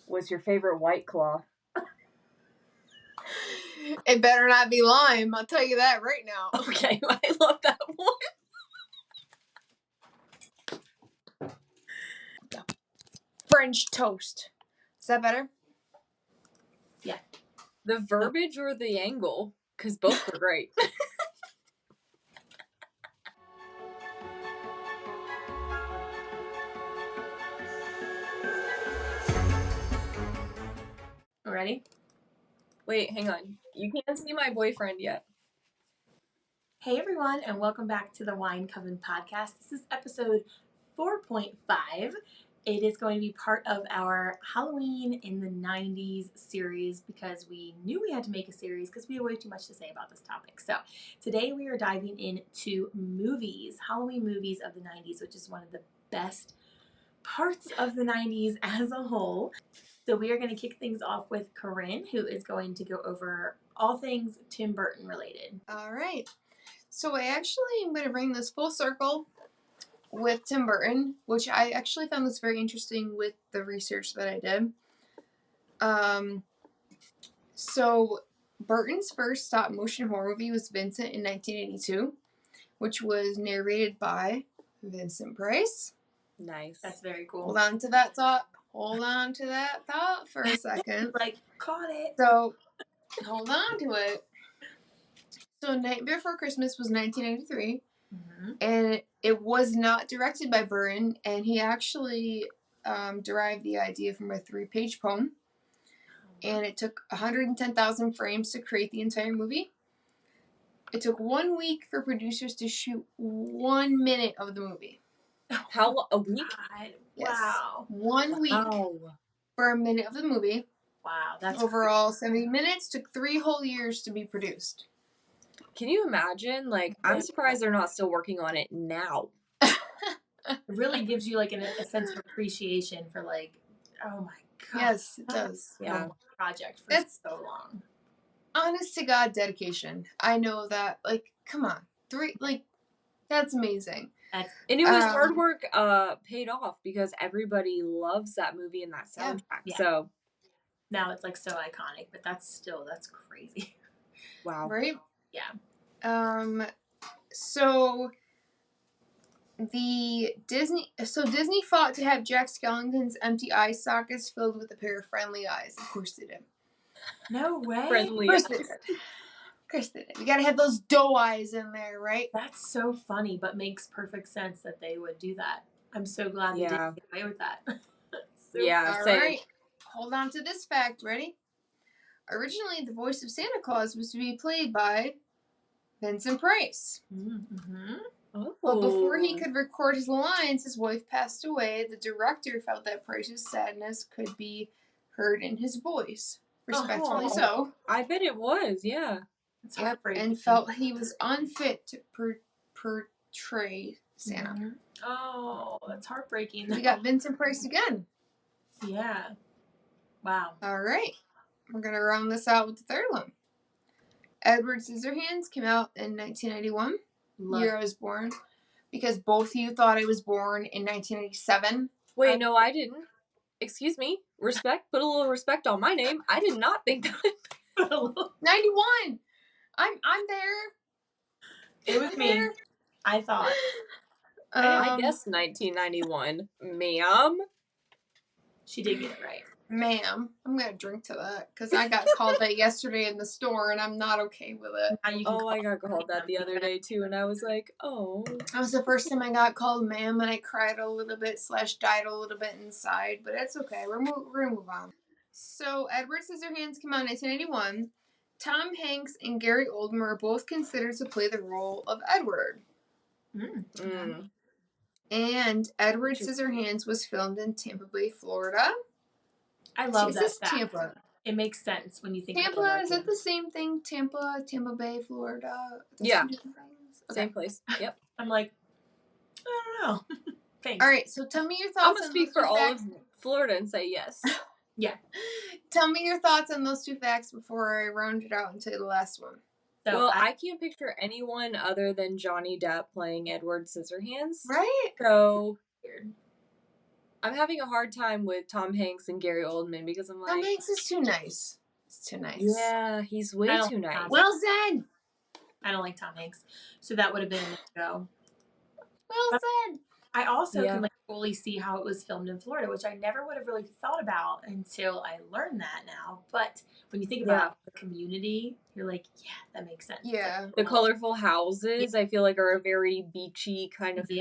was your favorite White Claw? It better not be lime. I'll tell you that right now. Okay, I love that one. French toast. Is that better? Yeah. The verbiage or the angle? Because both were great. Ready? Wait, hang on. You can't see my boyfriend yet. Hey everyone, and welcome back to the Coven podcast. This is episode 4.5. It is going to be part of our Halloween in the 90s series because we knew we had to make a series because we had way too much to say about this topic. So today we are diving into movies, Halloween movies of the 90s, which is one of the best parts of the 90s as a whole. So we are going to kick things off with Corinne, who is going to go over all things Tim Burton related. All right. So I actually am going to bring this full circle with Tim Burton, which I actually found this very interesting with the research that I did. So Burton's first stop motion horror movie was Vincent in 1982, which was narrated by Vincent Price. Nice. That's very cool. Hold on to that thought. Hold on to that thought for a second. Like, caught it. So, hold on to it. So, Night Before Christmas was 1993, and it was not directed by Burton, and he actually derived the idea from a 3-page poem, and it took 110,000 frames to create the entire movie. It took 1 week for producers to shoot 1 minute of the movie. How long? A week? God. Yes. Wow. 1 week for a minute of the movie. Wow, that's overall 70 minutes. Took 3 whole years to be produced. Can you imagine? Like, I'm surprised they're not still working on it now. It really gives you like a sense of appreciation for like, oh my god. Yes, it does. Yeah. Project for That's so long. Honest to God dedication. I know that. Like, come on, 3 like that's amazing. That's, And it was hard work paid off because everybody loves that movie and that soundtrack. Yeah. So now it's like so iconic, but that's crazy. wow. Right? Yeah. So Disney fought to have Jack Skellington's empty eye sockets filled with a pair of friendly eyes. Of course they did. No way. Friendly. Of course they did. Of course they did. You gotta have those doe eyes in there, right? That's so funny, but makes perfect sense that they would do that. I'm so glad they didn't get away with that. Yeah, All same. right. Hold on to this fact. Ready? Originally, the voice of Santa Claus was to be played by Vincent Price. Mm-hmm. Oh. But before he could record his lines, his wife passed away. The director felt that Price's sadness could be heard in his voice. Respectfully so. I bet it was, yeah. It's heartbreaking. And felt he was unfit to portray Santa. Mm-hmm. Oh, that's heartbreaking. We got Vincent Price again. Yeah. Wow. All right. We're going to round this out with the third one. Edward Scissorhands came out in 1991. Year I was born. Because both of you thought I was born in 1987. Wait, no, I didn't. Excuse me. Respect. Put a little respect on my name. I did not think that. 91! I'm there. It was me. There. I thought. I guess 1991. Ma'am. She did get it right. Ma'am, I'm going to drink to that because I got called that yesterday in the store and I'm not okay with it. I got called that the other day too and I was like, oh. That was the first time I got called ma'am and I cried a little bit / died a little bit inside, but it's okay. We're going to move on. So, Edward Scissorhands came out in 1981. Tom Hanks and Gary Oldman are both considered to play the role of Edward. Mm. And Edward Scissorhands was filmed in Tampa Bay, Florida. I love that fact. Tampa. It makes sense when you think Tampa, about it. is that the same thing? Tampa Bay, Florida? Yeah. Okay. Same place. Yep. I'm like, I don't know. Thanks. All right, so tell me your I'm thoughts going to on speak those for two all facts. of Florida and say yes. Yeah. Tell me your thoughts on those 2 facts before I round it out into the last one. So well, I can't picture anyone other than Johnny Depp playing Edward Scissorhands. Right? So, I'm having a hard time with Tom Hanks and Gary Oldman because I'm Tom like, Hanks is too nice. It's too nice. yeah, he's way I don't too like nice. Tom Wilson! I don't like Tom Hanks, so that would have been a no-go. Wilson! I also Yeah. can like fully see how it was filmed in Florida, which I never would have really thought about until I learned that now. But when you think about the community, you're like, yeah, that makes sense. Yeah. Like, The colorful houses, I feel like, are a very beachy kind of thing.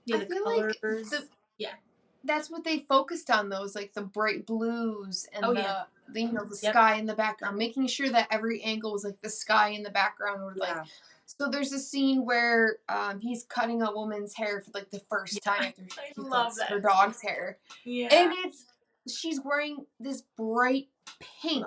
Yeah, I the feel colors. like that's what they focused on, those like the bright blues and the sky in the background, making sure that every angle was like the sky in the background or like. So there's a scene where he's cutting a woman's hair for like the first time after he cuts her dog's hair. Yeah. And she's wearing this bright pink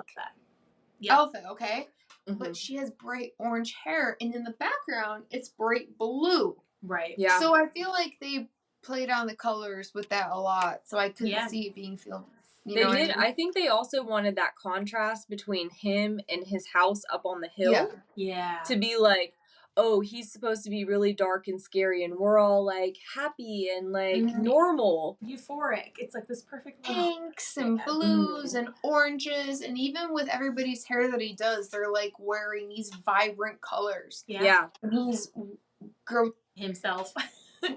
outfit, okay? Mm-hmm. But she has bright orange hair, and in the background it's bright blue. Right. Yeah. So I feel like they played on the colors with that a lot, so I couldn't see it being filmed. They did. I think they also wanted that contrast between him and his house up on the hill. Yeah. To be like, oh, he's supposed to be really dark and scary, and we're all like happy and like normal. Euphoric. It's like this perfect pinks and blues and oranges, and even with everybody's hair that he does, they're like wearing these vibrant colors. Yeah. And he's himself.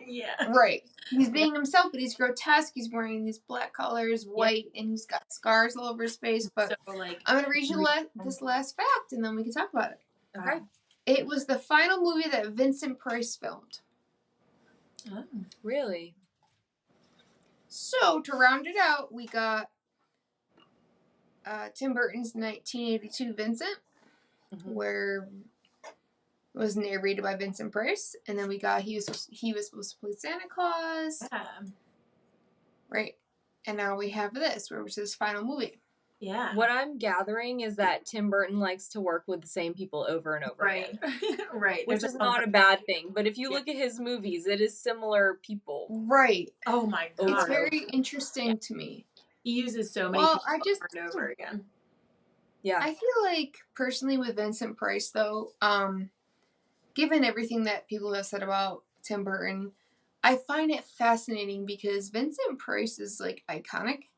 Yeah. Right. He's being himself, but he's grotesque. He's wearing these black colors, white, and he's got scars all over his face. But so, like, I'm going to read you this last fact, and then we can talk about it. Okay. It was the final movie that Vincent Price filmed. Oh. Really? So, to round it out, we got Tim Burton's 1982 Vincent, where it was narrated by Vincent Price, and then we got he was supposed to play Santa Claus, right? And now we have this, where it was his final movie. Yeah. What I'm gathering is that Tim Burton likes to work with the same people over and over again. Right. Which is not a bad thing. But if you look at his movies, it is similar people. Right. Oh my god. It's very interesting to me. He uses so many people over and over again. Yeah. I feel like, personally, with Vincent Price, though, given everything that people have said about Tim Burton, I find it fascinating because Vincent Price is, like, iconic.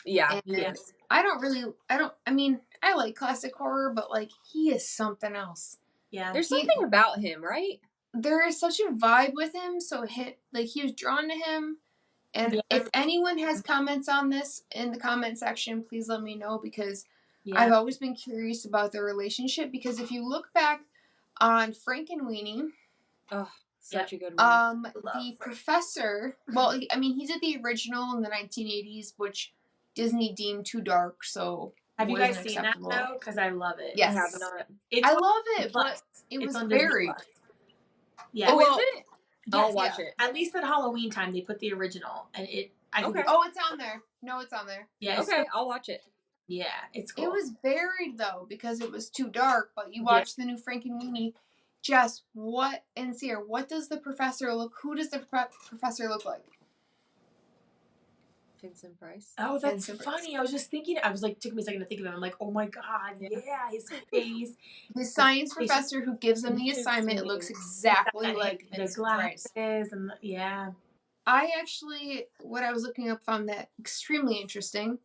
Yeah, he is. I mean, I like classic horror, but, like, he is something else. Yeah. There's something about him, right? There is such a vibe with him, so he was drawn to him. And if anyone has comments on this in the comment section, please let me know, because I've always been curious about their relationship, because if you look back on Frankenweenie, such a good one. the professor, well, I mean, he did the original in the 1980s, which Disney deemed too dark, so have you guys seen that, though? Because I love it. Yes. I have not. I love it, but it was buried. Yeah. Oh, is it? Yes, I'll watch it. At least at Halloween time, they put the original, and I think it's on there. No, it's on there. Yeah. Okay, I'll watch it. Yeah, it's cool. It was buried, though, because it was too dark, but you watch the new Frankenweenie. Jess, what does the professor look? Who does the professor look like? Vincent Price. Oh, that's funny. I was just thinking. I was like, took me a second to think of him. I'm like, oh my god, yeah, his face. The science professor who gives him the assignment looks exactly like the glasses and I actually, what I was looking up, found that extremely interesting.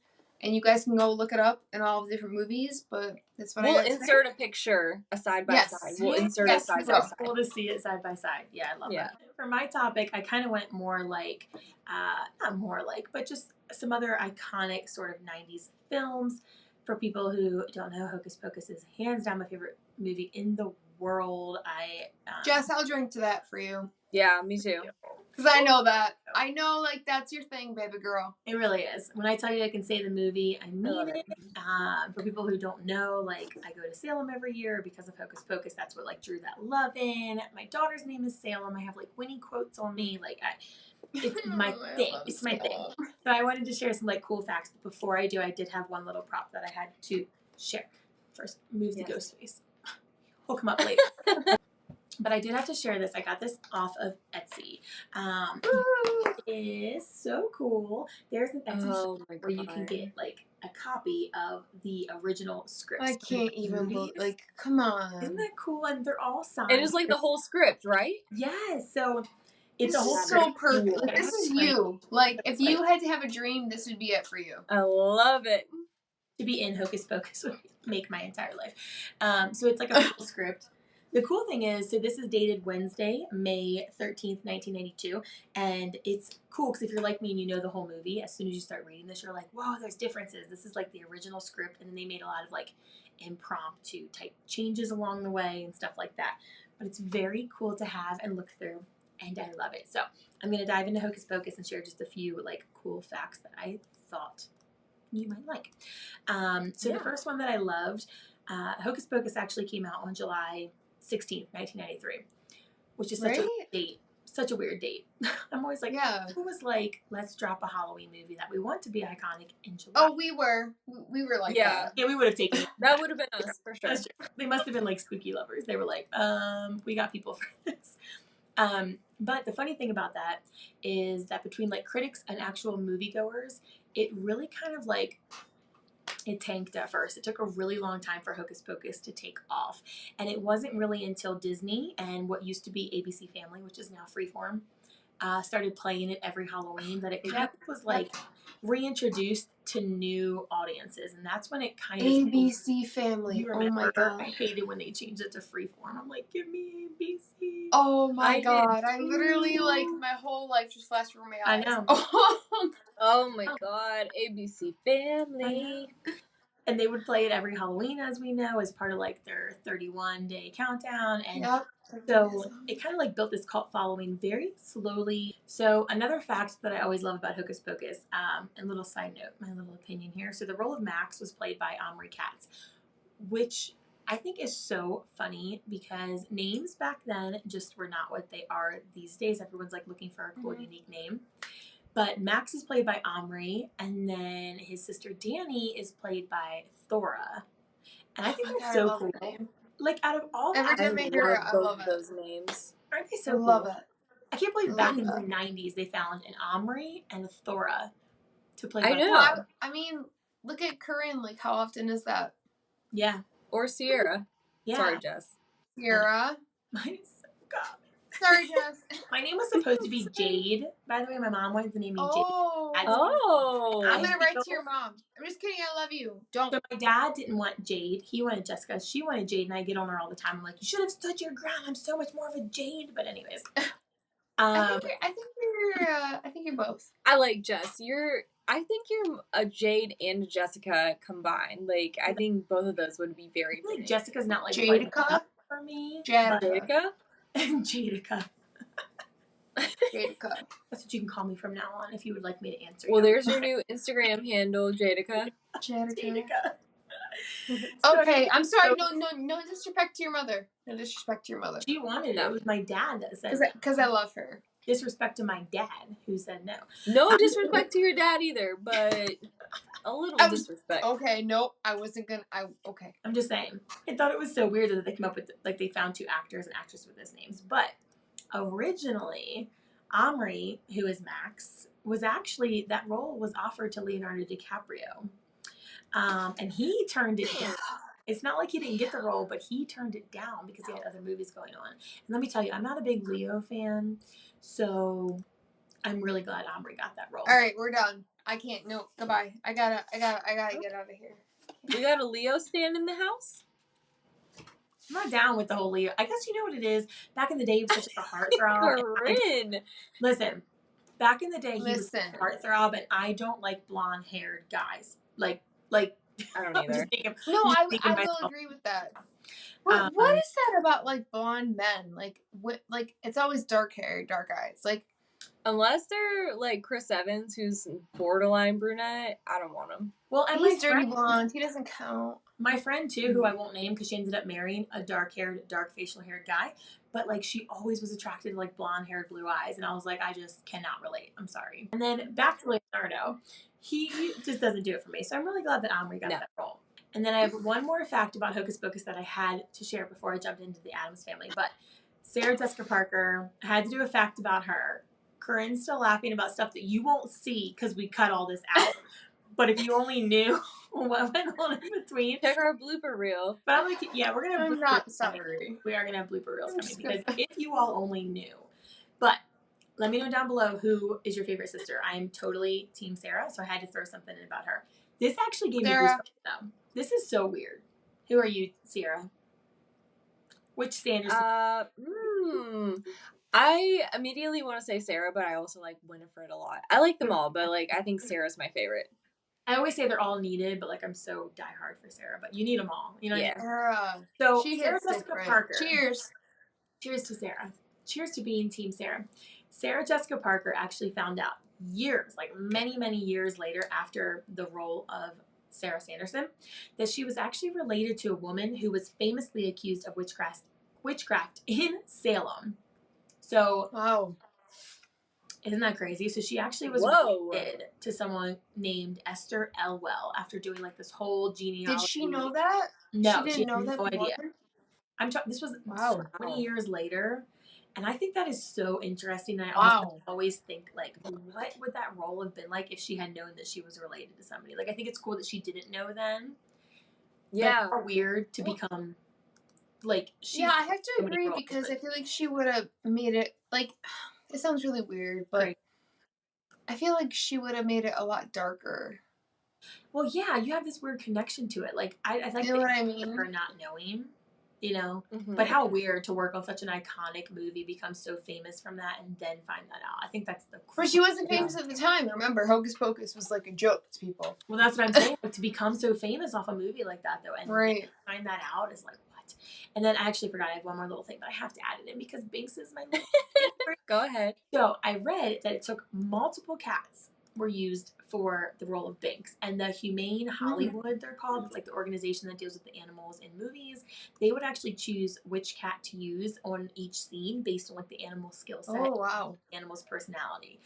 And you guys can go look it up in all of the different movies, but that's what we'll insert a picture side by side. We'll insert it side by side. Cool to see it side by side. Yeah, I love that. For my topic, I kind of went more like, not more like, but just some other iconic sort of 90s films. For people who don't know, Hocus Pocus is hands down my favorite movie in the world. Jess, I'll drink to that for you. Yeah, me too. Because I know that. I know, like, that's your thing, baby girl. It really is. When I tell you I can say the movie, I mean it. For people who don't know, like, I go to Salem every year because of Hocus Pocus. That's what, like, drew that love in. My daughter's name is Salem. I have, like, Winnie quotes on me. Like, it's my thing. It's my thing. So I wanted to share some, like, cool facts. But before I do, I did have one little prop that I had to share. First, move the ghost face. We'll come up later. But I did have to share this. I got this off of Etsy. It is so cool. There's an Etsy shop where you can get, like, a copy of the original script. I can't even believe, like, come on. Isn't that cool? And they're all signed. It is like the whole script, right? Yes. So It's This a whole is so perfect. school. Like, this is you. Like, if you had to have a dream, this would be it for you. I love it. To be in Hocus Pocus would make my entire life. So it's like a full script. The cool thing is, so this is dated Wednesday, May 13th, 1992. And it's cool because if you're like me and you know the whole movie, as soon as you start reading this, you're like, whoa, there's differences. This is like the original script. And then they made a lot of like impromptu type changes along the way and stuff like that. But it's very cool to have and look through. And I love it. So I'm going to dive into Hocus Pocus and share just a few like cool facts that I thought you might like. The first one that I loved, Hocus Pocus actually came out on July 16th, 1993, which is such a date. Such a weird date. I'm always like, who was like, let's drop a Halloween movie that we want to be iconic in July? Oh, we were like that. Yeah, we would have taken it. That would have been us, for sure. They must have been like spooky lovers. They were like, we got people for this. But the funny thing about that is that between like critics and actual moviegoers, it really kind of like, it tanked at first. It took a really long time for Hocus Pocus to take off. And it wasn't really until Disney and what used to be ABC Family, which is now Freeform, started playing it every Halloween that it kind of was like reintroduced to new audiences. And that's when it kind of... ABC Family. You remember, oh my God. I hated when they changed it to Freeform. I'm like, give me ABC. Oh my God. I literally, like, my whole life just flashed before my eyes. I know. Oh my God. ABC Family. And they would play it every Halloween, as we know, as part of like their 31-day countdown. And so it kind of like built this cult following very slowly. So another fact that I always love about Hocus Pocus, and little side note, my little opinion here. So the role of Max was played by Omri Katz, which I think is so funny because names back then just were not what they are these days. Everyone's like looking for a cool, unique name. But Max is played by Omri, and then his sister Danny is played by Thora. And I think that's so cool. Like, out of all every time I hear it, I love it. Those names. Aren't they so cool? I love it. I can't believe back in the 90s they found an Omri and a Thora to play. I know. I mean, look at Corinne. Like, how often is that? Yeah. Or Sierra. Yeah. Sorry, Jess. Sierra. Mine is so common. Sorry, Jess. My name was supposed to be Jade. By the way, my mom wanted to name me Jade. Oh. I'm going to write to your mom. I'm just kidding. I love you. Don't. So my dad didn't want Jade. He wanted Jessica. She wanted Jade, and I get on her all the time. I'm like, you should have stood your ground. I'm so much more of a Jade. But anyways. I think you're both. I like Jess. I think you're a Jade and a Jessica combined. Like, I think both of those would be very like Jessica's not like Jadica for me. Jadica? Jadica. Jadica. That's what you can call me from now on if you would like me to answer. Well, there's your new Instagram handle, Jadica. Jadica. Okay, I'm sorry. No disrespect to your mother. No disrespect to your mother. She wanted it. It was my dad that said because I love her. Disrespect to my dad who said no. No disrespect to your dad either, but a little disrespect. Okay, nope. I wasn't gonna. Okay. I'm just saying. I thought it was so weird that they came up with like they found two actors and actresses with those names, but originally, Omri, who is Max, was actually, that role was offered to Leonardo DiCaprio. And he turned it down. It's not like he didn't get the role, but he turned it down because he had other movies going on. And let me tell you, I'm not a big Leo fan, so I'm really glad Omri got that role. All right, we're done. I can't. No, goodbye. I gotta get out of here. We got a Leo stand in the house? I'm not down with the whole Leo. I guess you know what it is. Back in the day, he was such a heartthrob. Corinne. Listen, back in the day, he was a heartthroat, and I don't like blonde-haired guys. Like. I don't either. No, I will agree with that. What is that about like blonde men? Like it's always dark hair, dark eyes. Like unless they're like Chris Evans, who's borderline brunette, I don't want him. Well, and he's dirty blonde. He doesn't count. My friend too, who I won't name because she ended up marrying a dark-haired, dark facial-haired guy, but like she always was attracted to like blonde-haired, blue eyes, and I was like, I just cannot relate. I'm sorry. And then back to Leonardo. He just doesn't do it for me. So I'm really glad that Omri got that role. And then I have one more fact about Hocus Pocus that I had to share before I jumped into the Addams Family. But Sarah Jessica Parker, I had to do a fact about her. Corinne's still laughing about stuff that you won't see because we cut all this out. But if you only knew what went on in between. Check our blooper reel. But I'm like, yeah, we're going to have not sorry. We are going to have blooper reels coming because if you all only knew. But Let me know down below who is your favorite sister. I am totally Team Sarah, so I had to throw something in about her. This actually gave me goosebumps, though. This is so weird. Who are you, Sierra? Which Sanderson? I immediately want to say Sarah, but I also like Winifred a lot. I like them all, but like I think Sarah's my favorite. I always say they're all needed, but like I'm so diehard for Sarah. But you need them all. You know what I mean? So Sarah Jessica Parker. Cheers. Cheers to Sarah. Cheers to being Team Sarah. Sarah Jessica Parker actually found out years, like many, many years later after the role of Sarah Sanderson, that she was actually related to a woman who was famously accused of witchcraft in Salem. So, wow. Isn't that crazy? So she actually was related to someone named Esther Elwell after doing like this whole genealogy. Did she know that? No, she didn't know that. No idea. This was so many years later, and I think that is so interesting. I also always think like, what would that role have been like if she had known that she was related to somebody? Like, I think it's cool that she didn't know then. Yeah, but weird to become like. I have to agree because I feel like she would have made it like. It sounds really weird, but I feel like she would have made it a lot darker. Well, yeah, you have this weird connection to it. Like, I like you know what I mean? Her not knowing, you know. Mm-hmm. But how weird to work on such an iconic movie, become so famous from that, and then find that out. I think that's the. But she wasn't famous at the time. Remember, Hocus Pocus was like a joke to people. Well, that's what I'm saying. Like, to become so famous off a movie like that, though, and then find that out is like. And then I actually forgot I have one more little thing, but I have to add it in because Binks is my little favorite. Go ahead. So I read that it took multiple cats were used for the role of Binks. And the Humane Hollywood, they're called. It's like the organization that deals with the animals in movies. They would actually choose which cat to use on each scene based on like the animal skill set. Oh, wow. The animal's personality.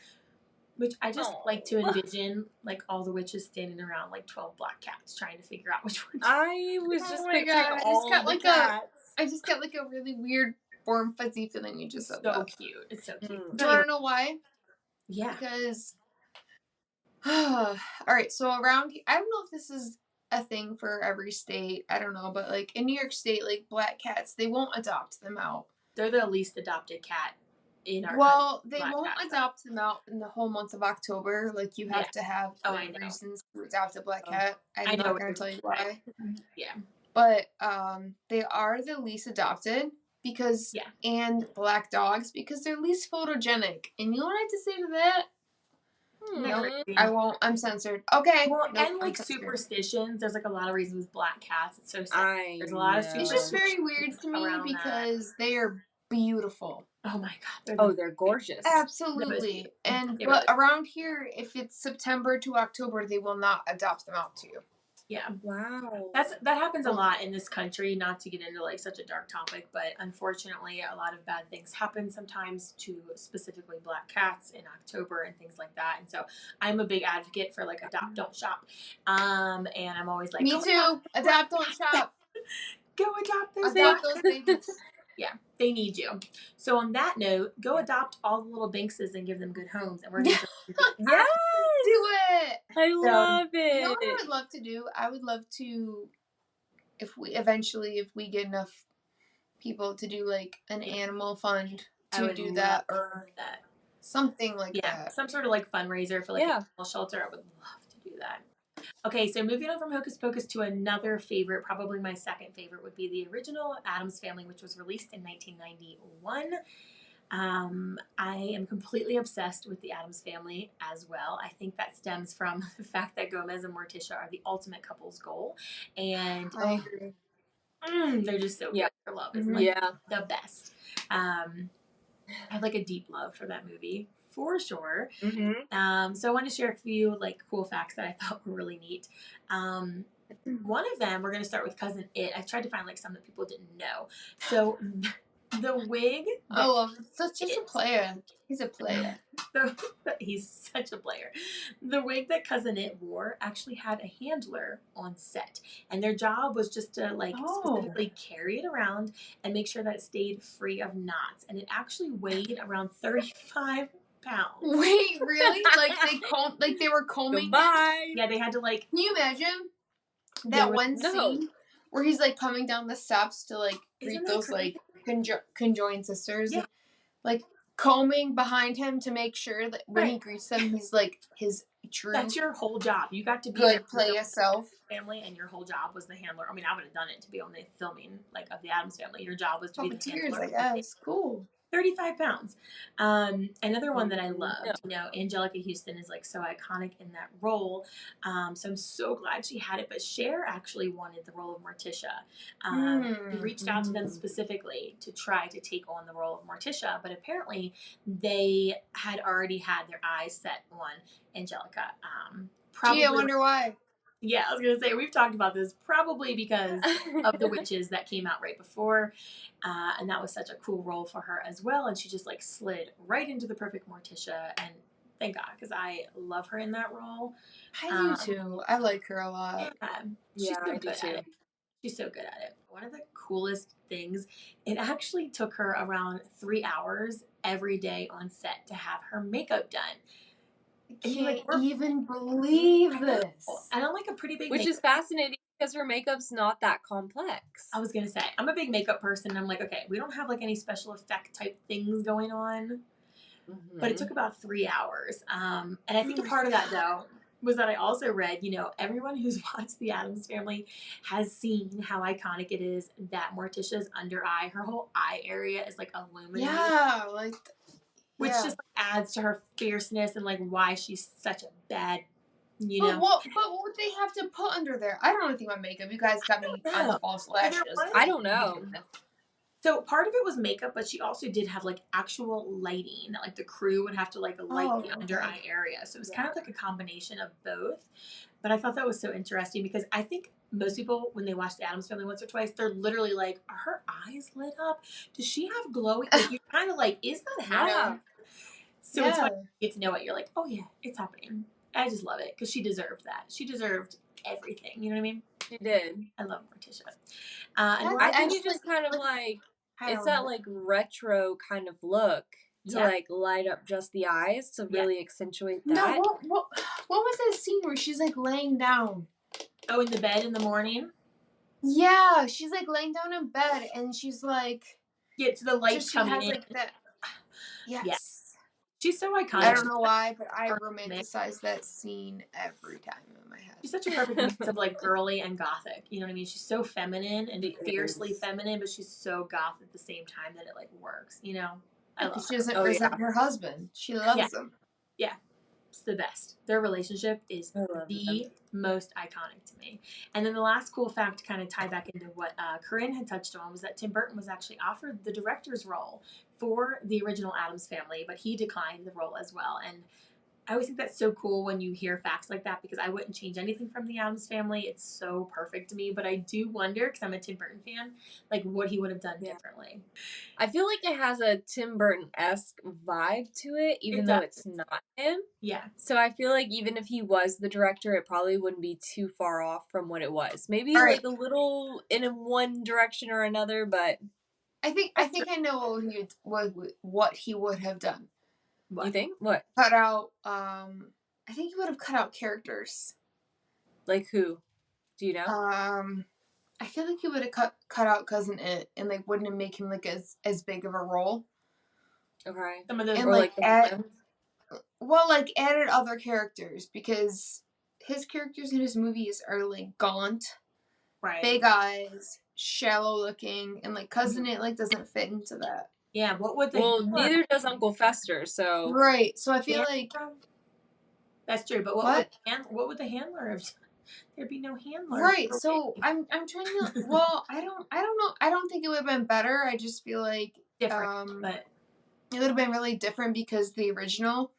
Which I just like to envision, like, all the witches standing around, like, 12 black cats trying to figure out which one. I was just picturing all the cats. I just got, like, a really weird, warm, fuzzy feeling you just said that. So cute. It's so cute. Do you want to know why? Yeah. Because, all right, so around, I don't know if this is a thing for every state. I don't know, but, like, in New York State, like, black cats, they won't adopt them out. They're the least adopted cat. Well, they won't adopt them out in the whole month of October. Like, you have to have reasons to adopt a black cat. I'm not going to tell you why. Yeah. But they are the least adopted because, and black dogs, because they're least photogenic. And you know what I have to say to that? No, I won't. I'm censored. Okay. Well, and like superstitions, there's like a lot of reasons with black cats. It's so sad. There's a lot of superstitions. It's just very weird to me because they are beautiful. Oh my god. They're gorgeous. Absolutely. But around here, if it's September to October, they will not adopt them out to you. Yeah. Wow. That happens a lot in this country, not to get into like such a dark topic, but unfortunately a lot of bad things happen sometimes to specifically black cats in October and things like that. And so I'm a big advocate for like adopt, don't shop. And I'm always like, me too. Adopt, don't shop. Go adopt those babies. Yeah, they need you. So on that note, go adopt all the little Binkses and give them good homes. And we're going to yes, do it. I love it. You know what I would love to do? I would love to, if we get enough people to do like an animal fund to do that or something like that. Some sort of like fundraiser for like an animal shelter. I would love to do that. Okay, so moving on from Hocus Pocus to another favorite, probably my second favorite, would be the original Addams Family, which was released in 1991. I am completely obsessed with the Addams Family as well. I think that stems from the fact that Gomez and Morticia are the ultimate couple's goal. And I agree. They're just so good. Their love is like the best. I have like a deep love for that movie. For sure. Mm-hmm. So I want to share a few like cool facts that I thought were really neat. One of them, we're going to start with Cousin It. I tried to find like some that people didn't know. So the wig. Such a player. He's a player. He's such a player. The wig that Cousin It wore actually had a handler on set, and their job was just to like specifically carry it around and make sure that it stayed free of knots. And it actually weighed around 35 pounds. Wait, really? Like they were combing. Goodbye. Yeah, they had to like. Can you imagine that one scene where he's like coming down the steps to like greet those like conjoined sisters? Yeah. Like combing behind him to make sure that when he greets them, he's like his true. That's your whole job. You got to be good play yourself. Family, and your whole job was the handler. I mean, I would have done it to be on the filming of the Addams Family. Your job was to be the handler. I guess. Cool. 35 pounds. Another one that I loved, Angelica Houston is so iconic in that role. So I'm so glad she had it. But Cher actually wanted the role of Morticia. He reached out to them specifically to try to take on the role of Morticia, but apparently they had already had their eyes set on Angelica. Gee, I wonder why. Yeah, I was going to say, we've talked about this probably because of the witches that came out right before. And that was such a cool role for her as well. And she just slid right into the perfect Morticia. And thank God, because I love her in that role. I do too. I like her a lot. She's so good at it. She's so good at it. One of the coolest things, it actually took her around 3 hours every day on set to have her makeup done. I can't even believe this. And I'm a pretty big Which is fascinating because her makeup's not that complex. I was going to say, I'm a big makeup person. I'm okay, we don't have any special effect type things going on. Mm-hmm. But it took about 3 hours. And I think part of that, though, was that I also read, everyone who's watched The Addams Family has seen how iconic it is that Morticia's under eye, her whole eye area is illuminated. Yeah, which just adds to her fierceness and why she's such a bad, But what would they have to put under there? I don't know anything about makeup. You guys got me on false lashes. I don't know. So part of it was makeup, but she also did have actual lighting. The crew would have to light the under eye area. So it was kind of a combination of both. But I thought that was so interesting because I think most people, when they watch The Addams Family once or twice, they're literally are her eyes lit up? Does she have glowing? You're kind of is that happening? So it's fun to get to know it. You're oh yeah, it's happening. I just love it because she deserved that. She deserved everything. You know what I mean? She did. I love Morticia. I think you just kind of it's that retro kind of look to light up just the eyes to really accentuate that. No, what was that scene where she's laying down? Oh, in the bed in the morning? Yeah, she's laying down in bed and she's yeah, to the lights coming in. That. Yes. Yeah. She's so iconic. I don't know why, but I romanticize that scene every time in my head. She's such a perfect mix of girly and gothic. You know what I mean? She's so feminine and fiercely feminine, but she's so goth at the same time that it works. I love her. She doesn't resent her husband. She loves him. Yeah. It's the best. Their relationship is the most iconic to me. And then the last cool fact to kind of tie back into what Corinne had touched on was that Tim Burton was actually offered the director's role for the original Addams Family, but he declined the role as well. And I always think that's so cool when you hear facts like that because I wouldn't change anything from the Addams Family. It's so perfect to me, but I do wonder, because I'm a Tim Burton fan, what he would have done differently. I feel it has a Tim Burton-esque vibe to it, even though it's not him. Yeah. So I feel even if he was the director, it probably wouldn't be too far off from what it was. Maybe a little in one direction or another, but I think I know what he would have done. What? You think? What? Cut out, I think he would have cut out characters. Like who? Do you know? I feel he would have cut out Cousin It and wouldn't have make him as big of a role. Okay. Some of those and added other characters because his characters in his movies are gaunt, right? Big eyes, shallow looking, and Cousin It doesn't fit into that. Yeah, what would they? Well, neither does Uncle Fester, so right. So I feel that's true. But what would the handler have? There'd be no handler, right? So I'm trying to. Well, I don't know. I don't think it would have been better. I just feel different, but it would have been really different because the original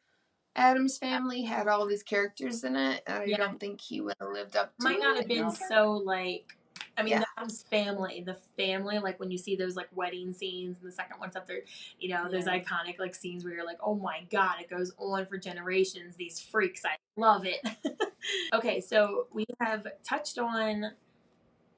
Addams Family had all these characters in it, and I don't think he would have lived up to it. Might not have been so I mean, the Addams Family, when you see those wedding scenes, and the second one's up there, those iconic scenes where you're oh my God, it goes on for generations. These freaks, I love it. Okay, so we have touched on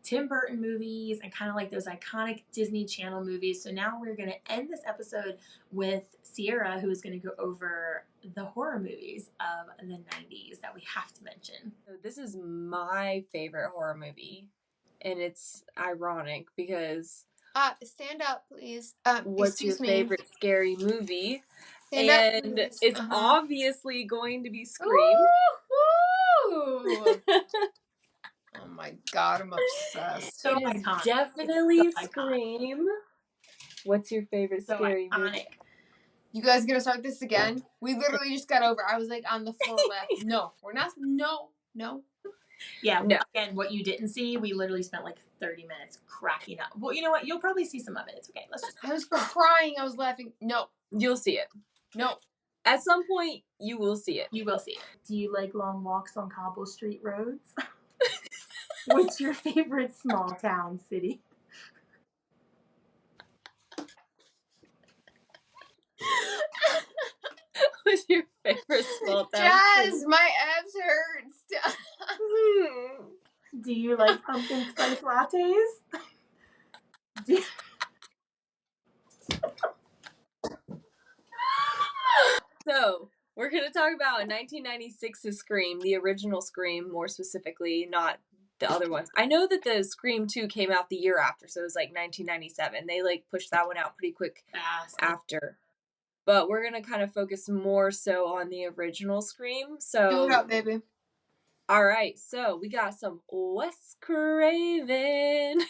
Tim Burton movies and kind of those iconic Disney Channel movies. So now we're going to end this episode with Sierra, who is going to go over the horror movies of the 90s that we have to mention. So this is my favorite horror movie. And it's ironic because Stand up, please. What's your favorite scary movie? Stand up, please. It's obviously going to be Scream. Ooh. Oh my god, I'm obsessed. So it is definitely Scream. What's your favorite scary movie? You guys gonna start this again? We literally just got over. I was like on the floor laughing. No, we're not. No. Yeah, no. Again, what you didn't see, we literally spent like 30 minutes cracking up. Well, you know what? You'll probably see some of it. It's okay. I was crying. I was laughing. No. You'll see it. No. At some point, you will see it. You will see it. Do you like long walks on cobble street roads? What's your favorite small town city? What's your favorite small town Jazz, city? my abs hurt. Do you like pumpkin spice lattes? So, we're going to talk about 1996's Scream, the original Scream, more specifically, not the other ones. I know that the Scream 2 came out the year after, so it was like 1997. They like pushed that one out pretty quick after. But we're going to kind of focus more so on the original Scream. So, do it up, baby. All right, so we got some Wes Craven.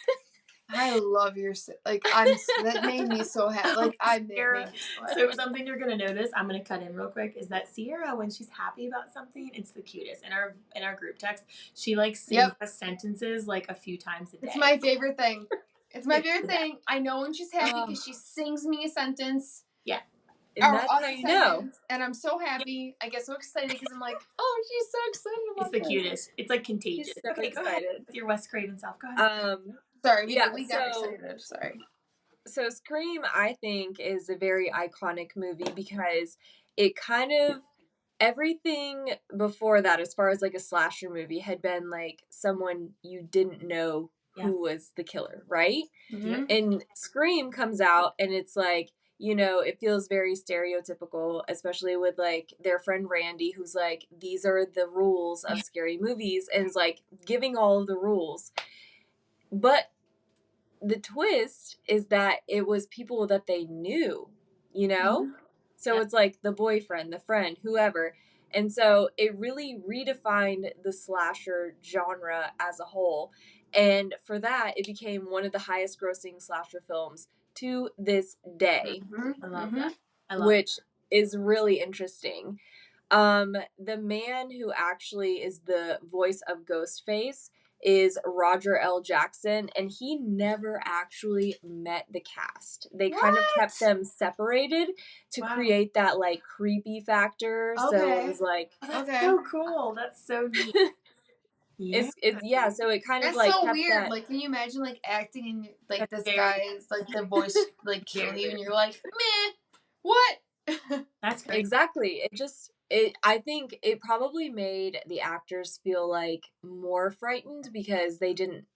I love your that made me so happy. So something you're gonna notice, I'm gonna cut in real quick, is that Sierra, when she's happy about something, it's the cutest. In our group text, she like sings us sentences like a few times a day. It's my favorite thing. It's my favorite thing. I know when she's happy because she sings me a sentence. Yeah. And that's how you know. And I'm so happy. I get so excited because I'm like, oh, she's so excited about It's the cutest. It's like contagious. She's so excited. Go ahead with your Wes Craven self. Go ahead. Sorry, we got excited. Sorry. So Scream, I think, is a very iconic movie because it kind of, everything before that, as far as like a slasher movie, had been like someone you didn't know who was the killer, right? Mm-hmm. And Scream comes out and it's like, you know, it feels very stereotypical, especially with like their friend Randy, who's like, these are the rules of scary movies, and is like giving all of the rules. But the twist is that it was people that they knew, you know? Mm-hmm. So it's like the boyfriend, the friend, whoever. And so it really redefined the slasher genre as a whole. And for that, it became one of the highest grossing slasher films to this day. Mm-hmm. I love that. Which is really interesting. The man who actually is the voice of Ghostface is Roger L. Jackson, and he never actually met the cast. They kind of kept them separated to create that like creepy factor. Okay. So it was like, that's so cool. That's so neat. So it kind of that's like so kept weird. that... Like, can you imagine like acting in like this guy's like the voice like killing you, and you're like, meh, what? That's crazy. Exactly. I think it probably made the actors feel like more frightened because they didn't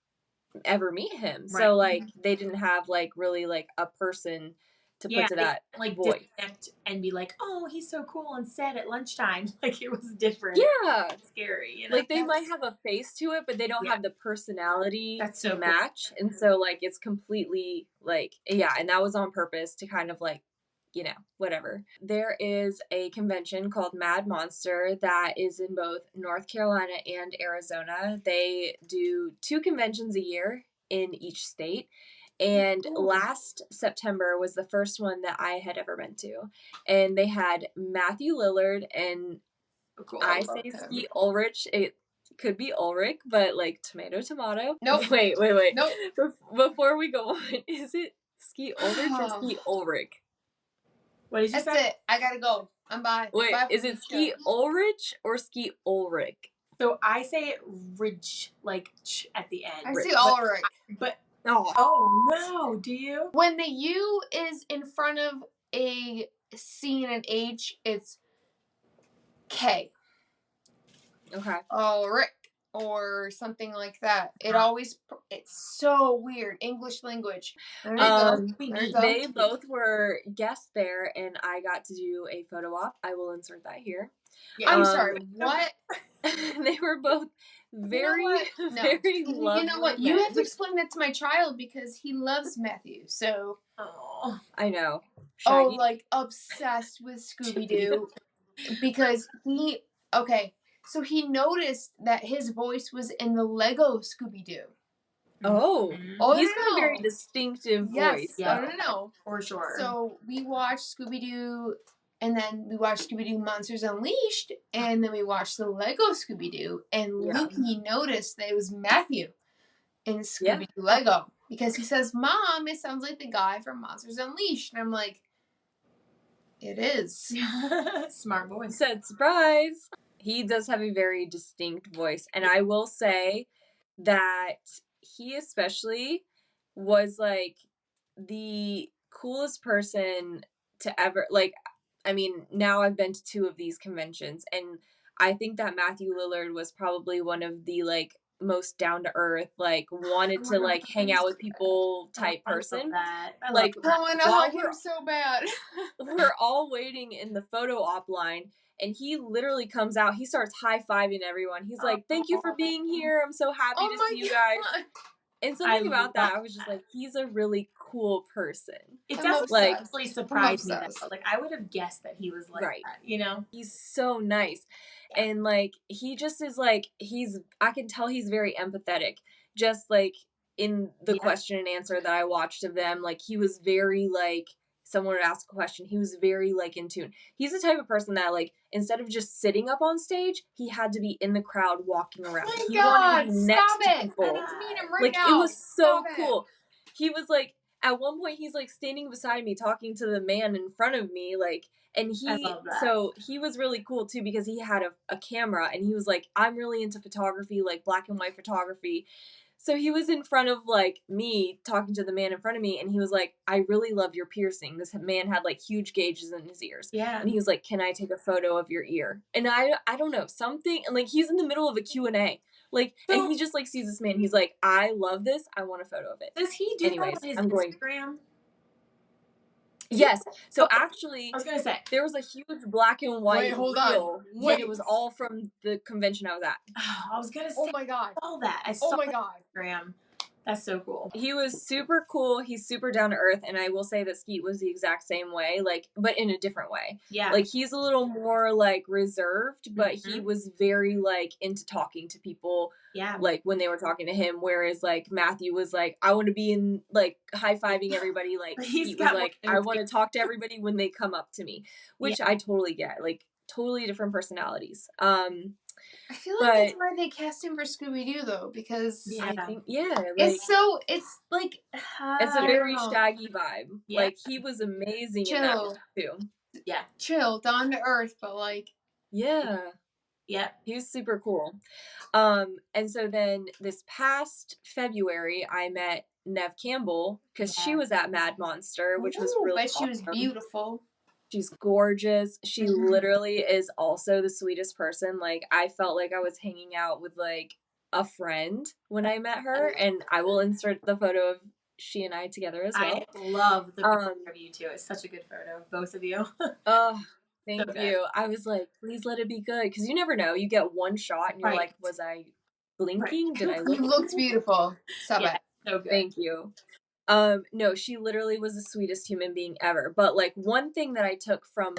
ever meet him. Right. So like they didn't have like really like a person to put to that like voice and be like, oh, he's so cool on set at lunchtime. Like it was different. Yeah, scary. You know? Like they might have a face to it, but they don't have the personality to match, and so like it's completely like and that was on purpose to kind of like, you know, whatever. There is a convention called Mad Monster that is in both North Carolina and Arizona. They do 2 conventions a year in each state. And last September was the first one that I had ever been to. And they had Matthew Lillard and I say Skeet Ulrich. It could be Ulrich, but like tomato. Nope. Wait. Nope. Before we go on, is it Skeet Ulrich or Skeet Ulrich? What did you say? That's it. I gotta go. I'm bye. Wait, bye is it Skeet Ulrich or Skeet Ulrich? So I say it ridge, like ch at the end. I say Ulrich. But oh no, do you? When the U is in front of a C and an H, it's K. Okay. Ulrich. or something like that. It's so weird. English language. There you go. There you go. They both were guests there, and I got to do a photo op. I will insert that here. Yeah. I'm sorry. What? They were both very, very lovely. You know what? You have to explain that to my child because he loves Matthew. So. Oh, I know. Shaggy. Oh, like obsessed with Scooby-Doo because so he noticed that his voice was in the Lego Scooby-Doo. Oh, he's got a very distinctive voice. Yeah, no, for sure. So we watched Scooby-Doo, and then we watched Scooby-Doo Monsters Unleashed, and then we watched the Lego Scooby-Doo, and Lukey noticed that it was Matthew in Scooby-Doo Lego because he says, "Mom, it sounds like the guy from Monsters Unleashed," and I'm like, "It is." Smart boy. Said surprise. He does have a very distinct voice, and I will say that he especially was like the coolest person to ever, like, I mean, now I've been to 2 of these conventions, and I think that Matthew Lillard was probably one of the like most down to earth, like wanted to like hang out with people type person. Like, I want to hug him so bad. We're all waiting in the photo op line, and he literally comes out. He starts high-fiving everyone. He's like, "Thank you for being here. I'm so happy to see you guys." And something about that, I was just like, he's a really cool person. It doesn't like surprise me that, like I would have guessed that he was like that, you know? He's so nice. Yeah. And like he just is like I can tell he's very empathetic. Just like in the question and answer that I watched of them, like he was very like someone would ask a question, he was very like in tune. He's the type of person that like instead of just sitting up on stage, he had to be in the crowd walking around. He wanted to be next to people. I need to meet him right like now. It was so cool. He was like at one point he's like standing beside me talking to the man in front of me, like, and he was really cool too because he had a camera and he was like, I'm really into photography, like black and white photography. So he was in front of like me talking to the man in front of me, and he was like, I really love your piercing. This man had like huge gauges in his ears. Yeah. And he was like, can I take a photo of your ear? And I don't know, something, and like he's in the middle of a Q&A. Like, so, and he just like sees this man. He's like, I love this. I want a photo of it. Does he do that on his Instagram? Yes. So actually, I was gonna say there was a huge black and white reel, and it was all from the convention I was at. Oh, I was gonna say, oh my god, all that. I saw Instagram. That's so cool. He was super cool. He's super down to earth, and I will say that Skeet was the exact same way, like, but in a different way. Yeah. Like he's a little more like reserved, but he was very like into talking to people. Yeah. Like when they were talking to him, whereas like Matthew was like, I want to be in like high-fiving everybody. Like he was like, I want to talk to everybody when they come up to me, which I totally get. Like totally different personalities. I feel like that's why they cast him for Scooby-Doo though, because I think like, it's like it's a very Shaggy vibe. Yeah. Like he was amazing in that too. Yeah, chill, down to earth, but like yeah. He was super cool. And so then this past February, I met Neve Campbell because she was at Mad Monster, which was really awesome. She was beautiful. She's gorgeous. She literally is also the sweetest person. Like I felt like I was hanging out with like a friend when I met her, and I will insert the photo of she and I together as well. I love the picture of you two. It's such a good photo of both of you. Oh, thank you. I was like, please let it be good, because you never know. You get one shot and you're like, was I blinking? Did I look? You looked beautiful. Stop it. So good. Thank you. No, she literally was the sweetest human being ever. But like one thing that I took from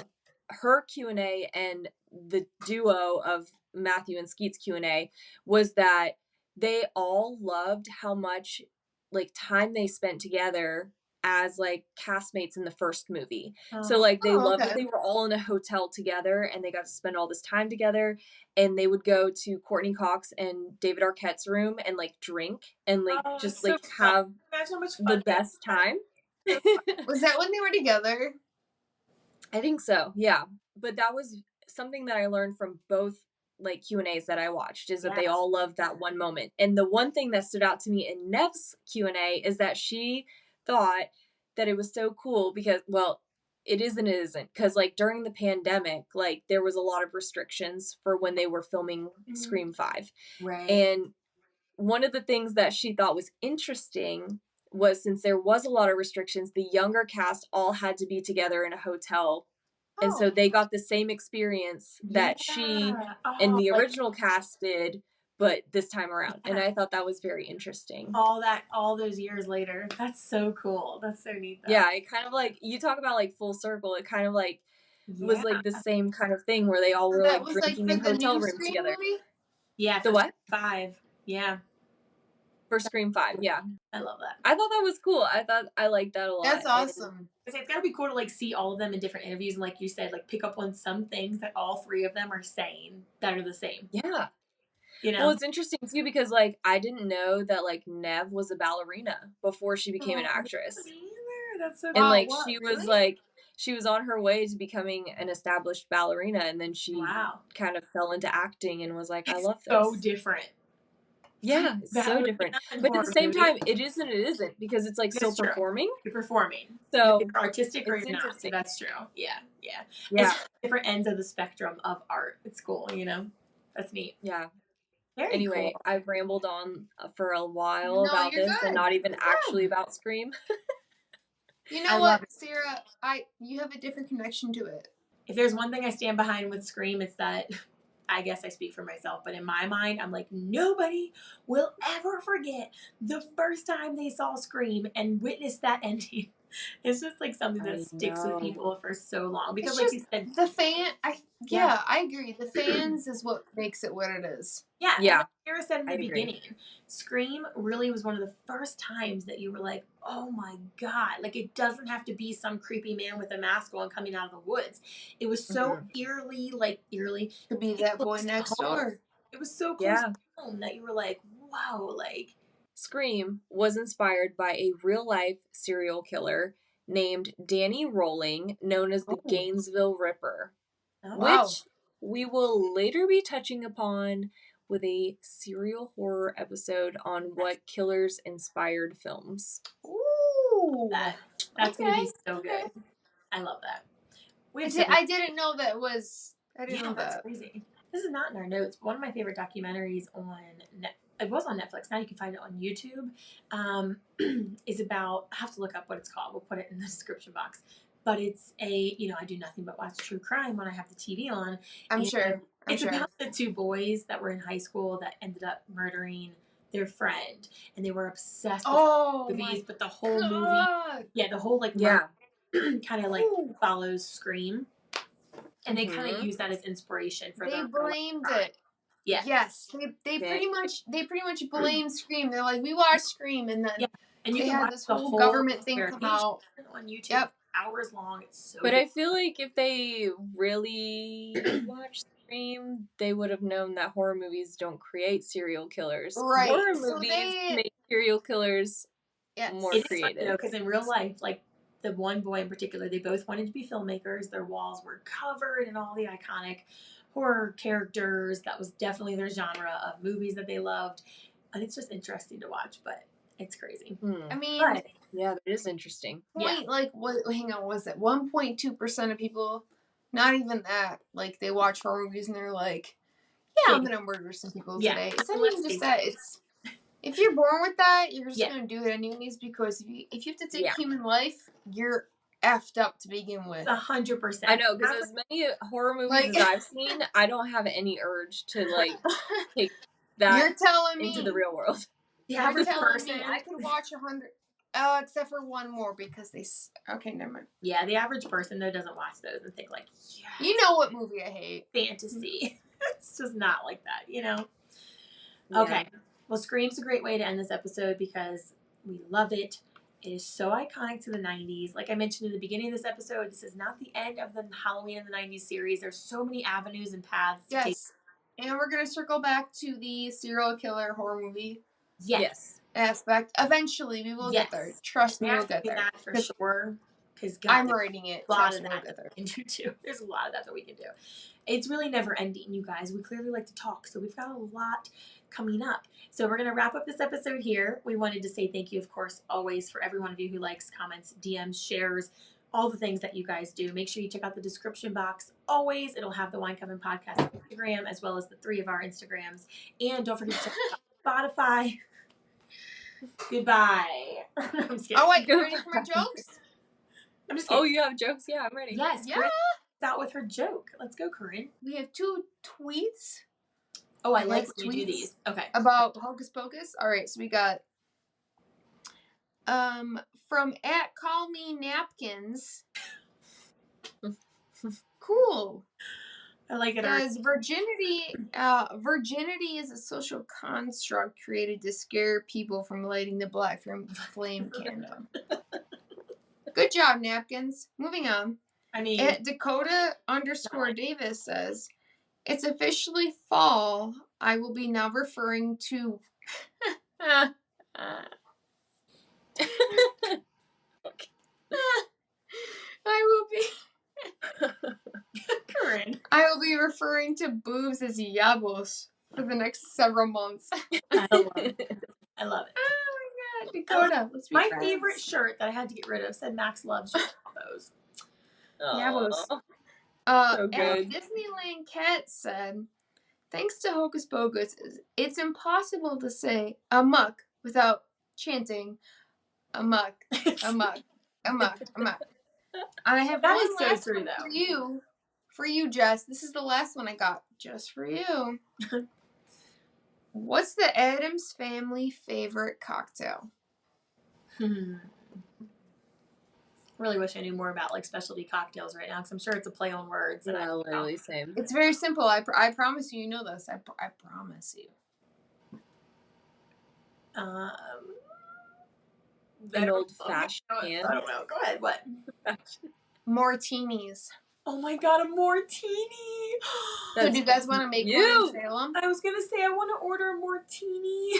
her Q&A and the duo of Matthew and Skeet's Q&A was that they all loved how much like time they spent together as like castmates in the first movie. So like they loved that they were all in a hotel together and they got to spend all this time together, and they would go to Courtney Cox and David Arquette's room and like drink and like just like have the best time. Was that when they were together? I think so, yeah. But that was something that I learned from both like Q&As that I watched, is that they all loved that one moment. And the one thing that stood out to me in Neve's Q&A is that she thought that it was so cool because, well, it is and it isn't. Because, like, during the pandemic, like, there was a lot of restrictions for when they were filming Scream 5. Right. And one of the things that she thought was interesting was, since there was a lot of restrictions, the younger cast all had to be together in a hotel. And so they got the same experience that she and the original cast did, but this time around. And I thought that was very interesting. All those years later. That's so cool. That's so neat, though. Yeah, it kind of like, you talk about like full circle, it kind of like was like the same kind of thing where they all were like drinking in hotel rooms together. Movie? Yeah, the what? 5. Yeah. For Scream 5, yeah. I love that. I thought that was cool. I liked that a lot. That's awesome. It's got to be cool to like see all of them in different interviews and, like you said, like pick up on some things that all 3 of them are saying that are the same. Yeah. You know? Well, it's interesting too because like I didn't know that like Nev was a ballerina before she became an actress. That's so cool. And like she was like she was on her way to becoming an established ballerina, and then she kind of fell into acting and was like, I love this. So different. Yeah, it's so different. But at the same time, it is and it isn't, because it's like still performing. You're performing. So it's artistic or you're not. So that's true. Yeah. It's different ends of the spectrum of art. It's cool, you know? That's neat. Yeah. Very cool. I've rambled on for a while about this and not even actually about Scream. You know what, Sarah? You have a different connection to it. If there's one thing I stand behind with Scream, it's that, I guess I speak for myself, but in my mind, I'm like, nobody will ever forget the first time they saw Scream and witnessed that ending. It's just like something that sticks with people for so long. Because, like you said, the fan. I agree. The fans is what makes it what it is. Yeah. Like Sarah said in the beginning, Scream really was one of the first times that you were like, oh my God. Like, it doesn't have to be some creepy man with a mask on coming out of the woods. It was so eerily to be that boy next door. It was so close to home that you were like, wow, like. Scream was inspired by a real-life serial killer named Danny Rolling, known as the Gainesville Ripper, which we will later be touching upon with a serial horror episode on what killers inspired films. Ooh, that's going to be so good. I love that. I didn't know that was. I didn't know that. That's crazy. This is not in our notes, but one of my favorite documentaries it was on Netflix. Now you can find it on YouTube. Is about, I have to look up what it's called. We'll put it in the description box. But it's I do nothing but watch true crime when I have the TV on. I'm sure. It's about the 2 boys that were in high school that ended up murdering their friend, and they were obsessed with movies. But the whole movie, the whole kind of like follows Scream, and they kind of use that as inspiration for. They blamed it. Yeah. Yes. They pretty much blame Scream. They're like, we watched Scream, and then and you they can had watch this whole government thing come out on YouTube. Yep. Hours long. It's so But I feel like if they really watched Scream, they would have known that horror movies don't create serial killers. Right. Horror movies make serial killers more creative. Because in real life, like the one boy in particular, they both wanted to be filmmakers. Their walls were covered in all the iconic horror characters. That was definitely their genre of movies that they loved. And it's just interesting to watch, but it's crazy. I mean, yeah, that is interesting. Like, hang on, was it 1.2% of people? Not even that. Like, they watch horror movies and they're like, I'm gonna murder some people today. It's not even just that. It's if you're born with that, you're just gonna do it anyways, because if you have to take human life, you're effed up to begin with. 100%. I know, because as many horror movies as I've seen, I don't have any urge to like take that you're telling me into the real world. The average person, I could watch 100. Except for one more because they. Okay, never mind. Yeah, the average person though doesn't watch those and think like, you know what movie I hate? Fantasy. It's just not like that, you know. Yeah. Okay, well, Scream's a great way to end this episode because we love it. It is so iconic to the 90s. Like I mentioned in the beginning of this episode, this is not the end of the Halloween in the 90s series. There's so many avenues and paths to take. And we're gonna circle back to the serial killer horror movie. Yes. Aspect. Eventually, we will get there. Trust me, we'll get there. That for sure. Because I'm writing it. A lot of that we can do too. There's a lot of that we can do. It's really never ending, you guys. We clearly like to talk, so we've got a lot coming up. So we're going to wrap up this episode here. We wanted to say thank you, of course, always for every one of you who likes, comments, DMs, shares, all the things that you guys do. Make sure you check out the description box. Always, it'll have the Wine Coven podcast Instagram as well as the 3 of our Instagrams. And don't forget to check out Spotify. Goodbye. I'm just kidding. Oh, wait, you ready for my jokes? I'm just kidding. Oh, you have jokes? Yeah, I'm ready. Yes, Yeah. Corinne out with her joke. Let's go, Corinne. We have 2 tweets. Oh, I Yes, like when you do tweets. these. Okay. About Hocus Pocus. All right, so we got from @callmenapkins. Cool. I like it. Says virginity is a social construct created to scare people from lighting the black flame candle. Good job, napkins. Moving on. I mean, Dakota_Davis says, it's officially fall. I will be now referring to Corinne. I will be referring to boobs as yabos for the next several months. I love it. I love it. Oh my god, Dakota, let's be My friends. favorite shirt that I had to get rid of said Max loves yabos. Yabos. So good. And Disneyland Cat said, thanks to Hocus Pocus, it's impossible to say amok without chanting amok, amok, amok, amok. I have That one is so last true, one though. for you, Jess. This is the last one I got just for you. What's the Addams Family favorite cocktail? Really wish I knew more about like specialty cocktails right now because I'm sure it's a play on words. And Yeah, literally same. It's very simple. I promise you, you know this. I promise you. An old-fashioned can. I don't know. Go ahead. What? Martinis. Oh my god, a martini! So do you guys want to make one in Salem? I was gonna say I want to order a martini.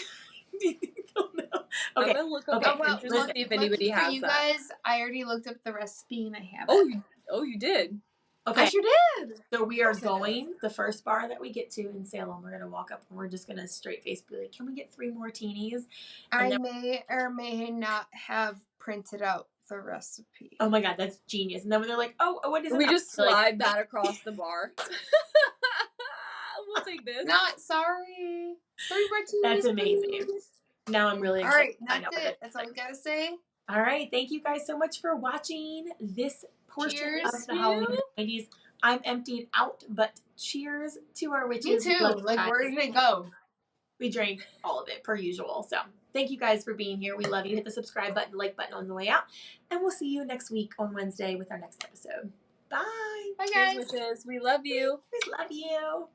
Do you think they'll know? I'm Okay. gonna look up Okay. on Pinterest to see if anybody for has you that. guys, I already looked up the recipe and I have it. You did. Okay. I sure did. So we are going, the first bar that we get to in Salem, we're going to walk up and we're just going to straight face be like, can we get 3 martinis? And I then, may or may not have printed out the recipe. oh my god, that's genius. And then when they're like, oh, what is it? We just We're like, slide that across the bar. We'll take this. Not sorry. 3 martinis. That's amazing. please. Now I'm really All excited. right, to find out that's what it. That's all we gotta say. All right. Thank you guys so much for watching this portion Cheers. of the Halloween 90s. I'm emptied out, but cheers to our Me witches. too. Like, where did it go? We drank all of it per usual. So thank you guys for being here. We love you. Hit the subscribe button, like button on the way out. And we'll see you next week on Wednesday with our next episode. Bye. Bye, Cheers, guys. witches. We love you. We love you.